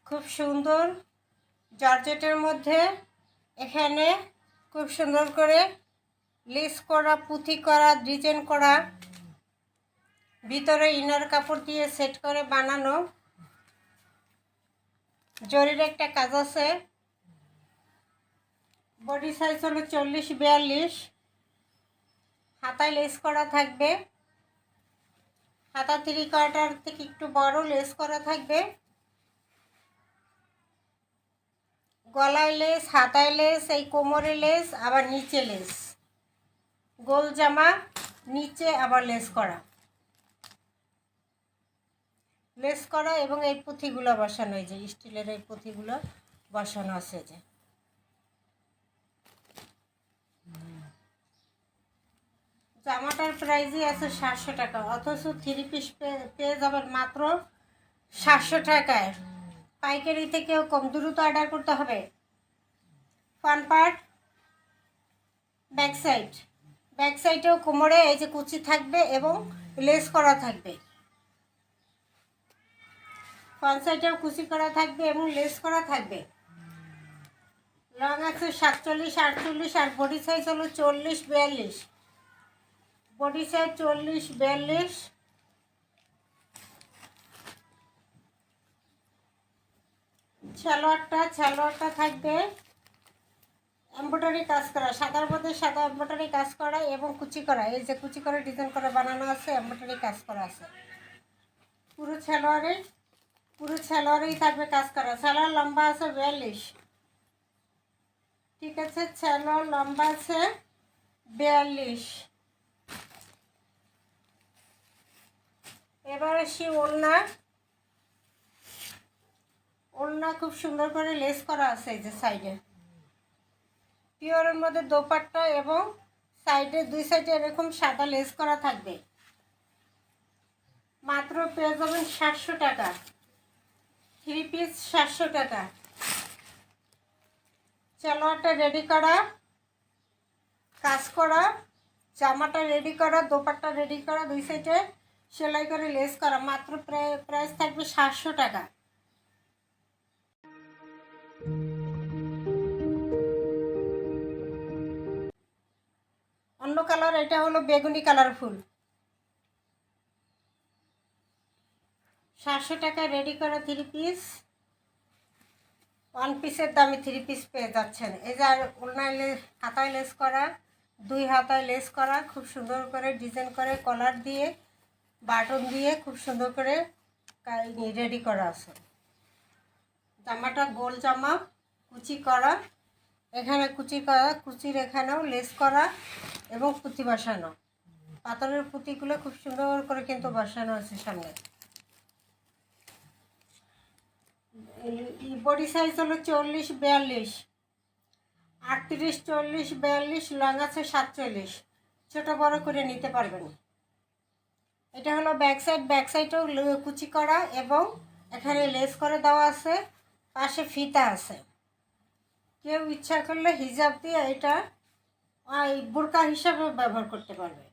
খুব সুন্দর জর্জেটের মধ্যে এখানে খুব সুন্দর করে লেস করা, পুঁথি করা, ডিজাইন করা, ভিতরে ইনার কাপড় দিয়ে সেট করে বানানো জরির একটা কাজ আছে। বডি সাইজ হলো 40-42, হাতায় লেস করা থাকবে, হাতা 3/4 থেকে একটু বড় লেস করা থাকবে, গলায় লেস, হাতায় লেস, এই কোমরে লেস, আবার নিচে লেস, গোল জামা, নিচে আবার লেস করা এবং এই পুঁথিগুলো বসানো, এই যে স্টিলের এই পুঁথিগুলো বসানো আছে। যে জামাটার প্রাইসই আছে 700 টাকা, অথচ 3 পিস পেয়ে যাবেন মাত্র 700 টাকায়। পাইকারি থেকেও কম, দ্রুত অর্ডার করতে হবে। ফ্রন্ট পার্ট, ব্যাক সাইডেও কোমরে এই যে কুচি থাকবে এবং লেস করা থাকবে, ফ্রন্ট সাইডেও কুচি করা থাকবে এবং লেস করা থাকবে। লং আছে 47-48 আর বডি সাইজ হলো 40-42, বডি সাইজ 40-42। সালোয়ারটা থাকবে এমব্রয়ডারি কাজ করা, সাদার মধ্যে সাদা এমব্রয়ডারি কাজ করা এবং কুচি করা, এই যে কুচি করে ডিজাইন করে বানানো আছে, এমব্রয়ডারি কাজ করা আছে। পুরো সালোয়ারেই থাকবে কাজ করা। সালোয়ার লম্বা আছে 42, ঠিক আছে, সালোয়ার লম্বা আছে 42। এবার আসি ওড়না খুব সুন্দর করে লেস করা আছে, এই যে সাইডে পিওরের মধ্যে দোপাট্টা এবং সাইডে দুই সাইডে এরকম সাদা লেস করা থাকবে। মাত্র পেয়ে যাবেন 700 টাকা, 3 পিস 700 টাকা। সালোয়ারটা রেডি করা, কাজ করা, জামাটা রেডি করা, দোপাট্টা রেডি করা, দুই সাইডে সেলাই করে লেস করা, মাত্র প্রাইস থাকবে 700 টাকা। অন্য কালার, এটা হলো বেগুনি কালার ফুল। 700 টাকায় রেডি করা 3 পিস, 1 পিসের দামে 3 পিস পেয়ে যাচ্ছেন। এই যে হাতায় লেস করা, 2 হাতায় লেস করা, খুব সুন্দর করে ডিজাইন করে কলার দিয়ে বাটন দিয়ে খুব সুন্দর করে রেডি করা আছে। জামাটা গোল জামা, কুচি করা, এখানে কুচি করা, কুচির এখানেও লেস করা এবং পুঁথি বসানো, পাথরের পুঁথিগুলো খুব সুন্দর করে কিন্তু বসানো আছে সামনে। বডি সাইজ হলো 40-42, 38-40-42, লং আছে 47, ছোটো বড় করে নিতে পারবেন। এটা হলো ব্যাক সাইডেও কুচি করা এবং এখানে লেস করে দেওয়া আছে, পাশে ফিতা আছে। কেউ ইচ্ছা করলে হিজাব দিয়ে এটা বোরকা হিসাবে ব্যবহার করতে পারবে।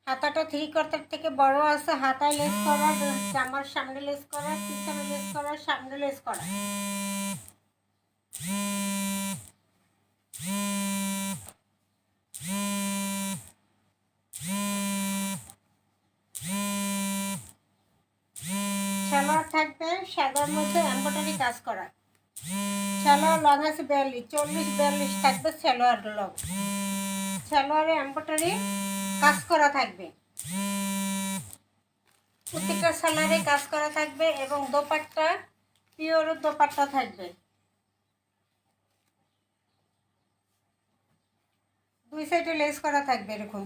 হাতাটা 3/4 থেকে বড় আছে, হাতায় লেস করা, জামার সামনে লেস করা, পিছনে লেস করা, সামনে লেস করা। সালোয়ার থাকবে সাদার মধ্যে এমব্রয়ডারি কাজ করা। সালোয়ার লং আছে 42, 40-42 থাকবে সালোয়ার লং। সালোয়ারে এমব্রয়ডারি কাজ করা থাকবে, প্রত্যেকটা সালোয়ারে কাজ করা থাকবে এবং দোপাট্টা পিওর দোপাট্টা থাকবে। দুই সাইডে লেস করা থাকবে এরকম।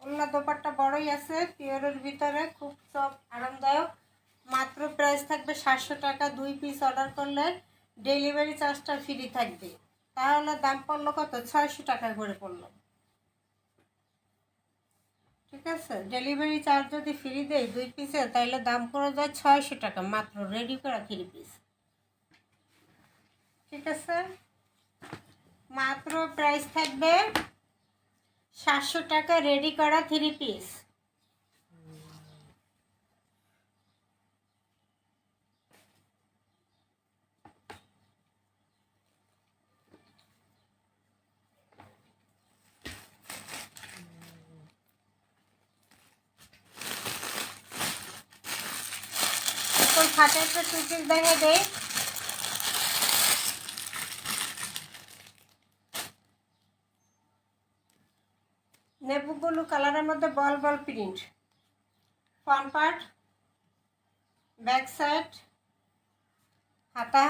ওড়না দোপাট্টা বড়ই আছে, পিওরের ভিতরে খুব সফট আরামদায়ক। মাত্র প্রাইস থাকবে 700 টাকা। 2 পিস অর্ডার করলে ডেলিভারি চার্জটা ফ্রি থাকবে। তাহলে দাম পড়লো কত? 600 টাকা করে পড়লো, ঠিক আছে। ডেলিভারি চার্জ যদি ফ্রি দেয় 2 পিসে, তাহলে দাম পড়ে যায় 600 টাকা মাত্র, রেডি করা 3 পিস, ঠিক আছে। মাত্র প্রাইস থাকবে 700 টাকা রেডি করা 3 পিস। এখন খাটে একটা 2 পিস দেখে দেয়। নেভি ব্লু কালারের মধ্যে ball ball print. Front part, back side, হাতা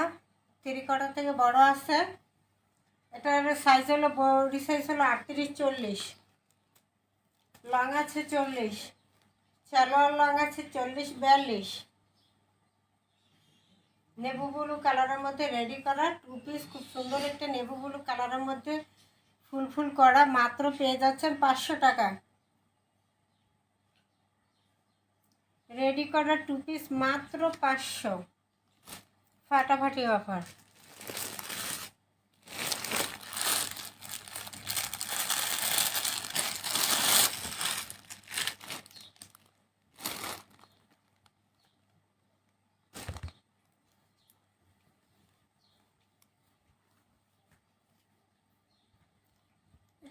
3/4 থেকে বড় আছে। এটার সাইজ হলো বডি সাইজ হলো 38-40, লং আছে 40, সালোয়ার লং আছে 40-42। নেভি ব্লু কালারের মধ্যে রেডি করা 2 পিস, খুব সুন্দর একটা নেভি ব্লু কালারের মধ্যে ফুল ফুল করা, মাত্র পেয়ে যাচ্ছেন 500 টাকা। রেডি করা 2 পিস মাত্র 500, ফাটাফাটি অফার।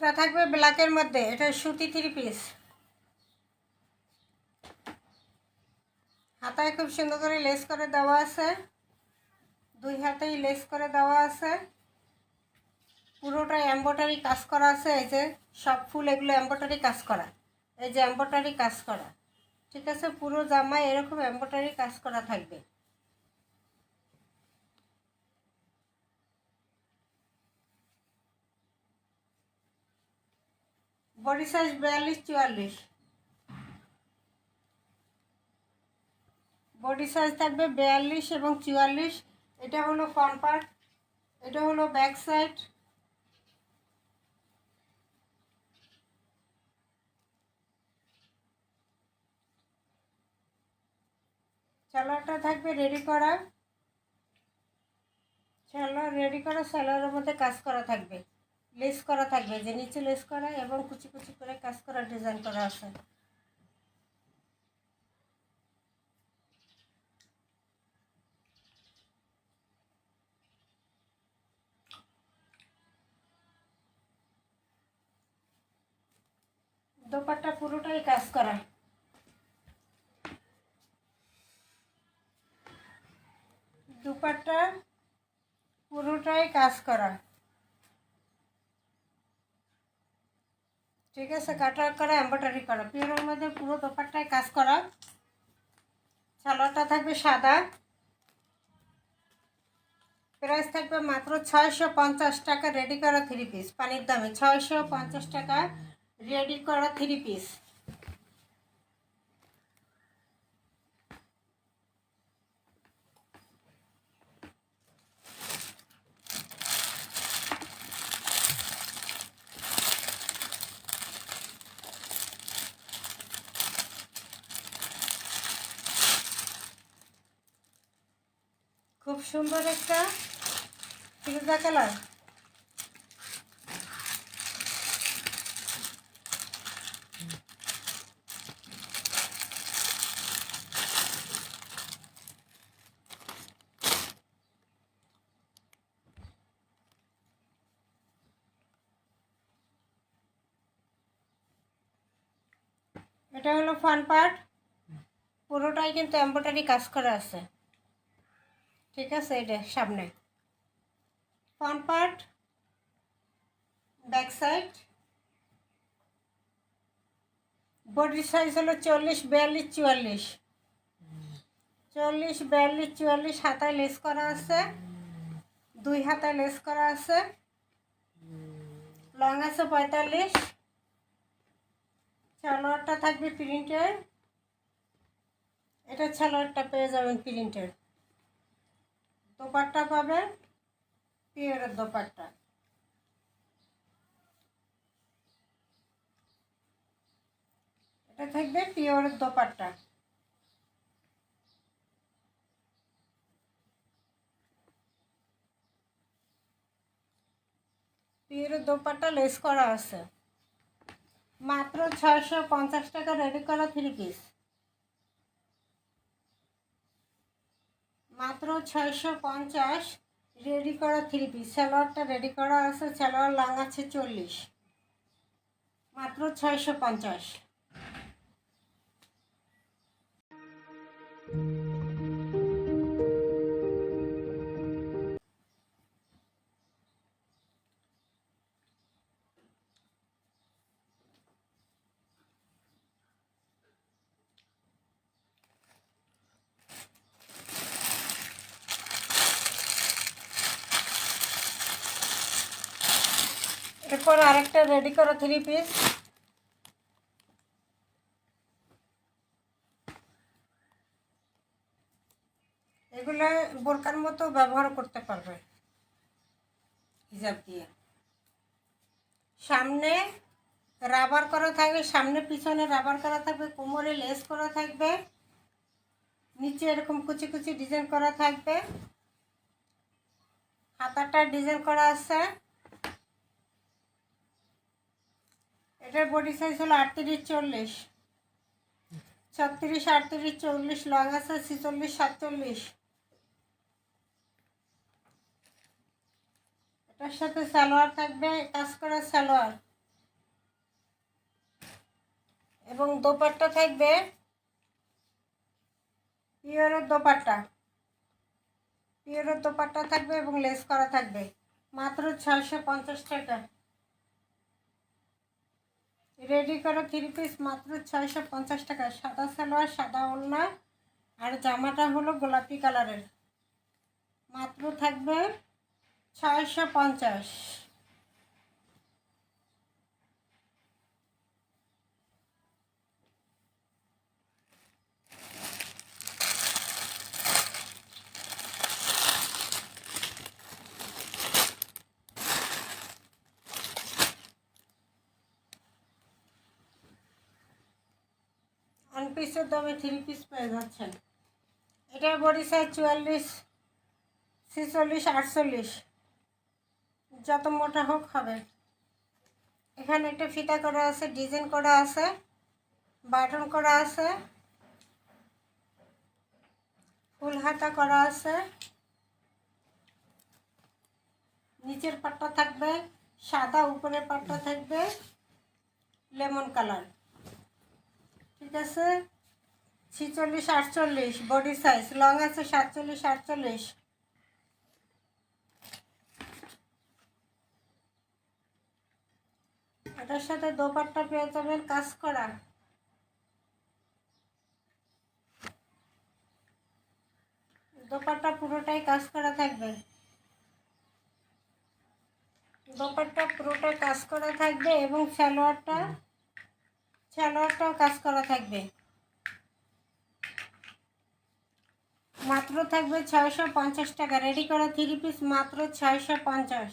এটা থাকবে ব্ল্যাকের মধ্যে, এটা সুতি 3 পিস। হাতায় খুব সুন্দর করে লেস করে দেওয়া আছে, 2 হাতেই লেস করে দেওয়া আছে। পুরোটাই এমব্রয়ডারি কাজ করা আছে। এই যে সব ফুল এগুলো এমব্রয়ডারি কাজ করা, এই যে এমব্রয়ডারি কাজ করা, ঠিক আছে। পুরো জামায় এরকম এমব্রয়ডারি কাজ করা থাকবে। বডি সাইজ 42-44, বডি সাইজ থাকবে 42 এবং 44। এটা হলো ফ্রন্ট পার্ট, এটা হলো ব্যাক সাইড। সালোয়ারটা থাকবে রেডি করা, সালোয়ার রেডি করা, সালোয়ারের মধ্যে কাজ করা থাকবে, লেস করা থাকবে, যে নিচে লেস করা এবং কুচি কুচি করে কাজ করা, ডিজাইন করা আছে। দোপাট্টা পুরোটাই কাজ করা, দুপাট্টা পুরোটাই কাজ করা, ঠিক আছে। কাটওয়ার্ক করা, এমব্রয়ডারি করা, পিওরের মধ্যে পুরো দোপাট্টায় কাজ করা। সালোয়ারটা থাকবে সাদা, প্রাইস থাকবে মাত্র 650 টাকা রেডি করা 3 পিস। পানির দামে 650 টাকা রেডি করা 3 পিস। খুব সুন্দর একটা ফিরোজা কালার, এটা হলো ফ্রন্ট পার্ট, পুরোটাই কিন্তু এমব্রয়ডারি কাজ করা আছে, ঠিক আছে। এটা সামনে front part, back side. Body size হলো 40-42-44, 40-42-44। হাতায় লেস করা আছে, 2 হাতায় লেস করা আছে, লং আছে 45। সালোয়ারটা থাকবে প্রিন্টের, এটা সালোয়ারটা পেয়ে যাবেন প্রিন্টের। দোপাট্টা পাবেন পিওরের দোপাট্টা, এটা থাকবে পিওরের দোপাট্টা। পিওরের দোপাট্টা লেস করা আছে। মাত্র 650 টাকা রেডি করা 3 পিস, মাত্র 650 রেডি করা 3 পিস। সালোয়ারটা রেডি করা আছে, সালোয়ার লং আছে 40, মাত্র 650। এরপর আরেকটা রেডি করা 3 পিস, এগুলো বোরকার মতো ব্যবহার করতে পারবে হিজাব দিয়ে। সামনে রাবার করা থাকবে, সামনে পিছনে রাবার করা থাকবে, কোমরে লেস করা থাকবে, নিচে এরকম কুচি কুচি ডিজাইন করা থাকবে, হাতাটা ডিজাইন করা আছে। এটার বডি সাইজ হলো 38, 40, 36, 38, 40, লং আছে 46, 47। এটার সাথে সালোয়ার থাকবে, কাজ করা সালোয়ার, এবং দোপাট্টা থাকবে পিওরের দোপাট্টা, পিওরের দোপাট্টা থাকবে এবং লেস করা থাকবে। মাত্র 650 টাকা রেডি করা 3 পিস, মাত্র 650 টাকা। সাদা সালোয়ার, সাদা ওড়না, আর জামাটা হলো গোলাপি কালারের, মাত্র থাকবে 650। পিসের দামে 3 পিস পেয়ে যাচ্ছেন। এটার বডি সাইজ 44, 46, 48, যত মোটা হোক হবে। এখানে একটা ফিতা করা আছে, ডিজাইন করা আছে, বাটন করা আছে, ফুল হাতা করা আছে। নিচের পাটটা থাকবে সাদা, উপরের পাটটা থাকবে লেমন কালার, ঠিক আছে। 46, 48 বডি সাইজ, লং আছে 47, 48। এটার সাথে দোপাট্টা পেয়ে যাবেন কাজ করা, দোপাট্টা পুরোটাই কাজ করা থাকবে, দোপাট্টা পুরোটা কাজ করা থাকবে, এবং সালোয়ারটাও কাজ করা থাকবে। মাত্র থাকবে 650 টাকা রেডি করা 3 পিস, মাত্র 650।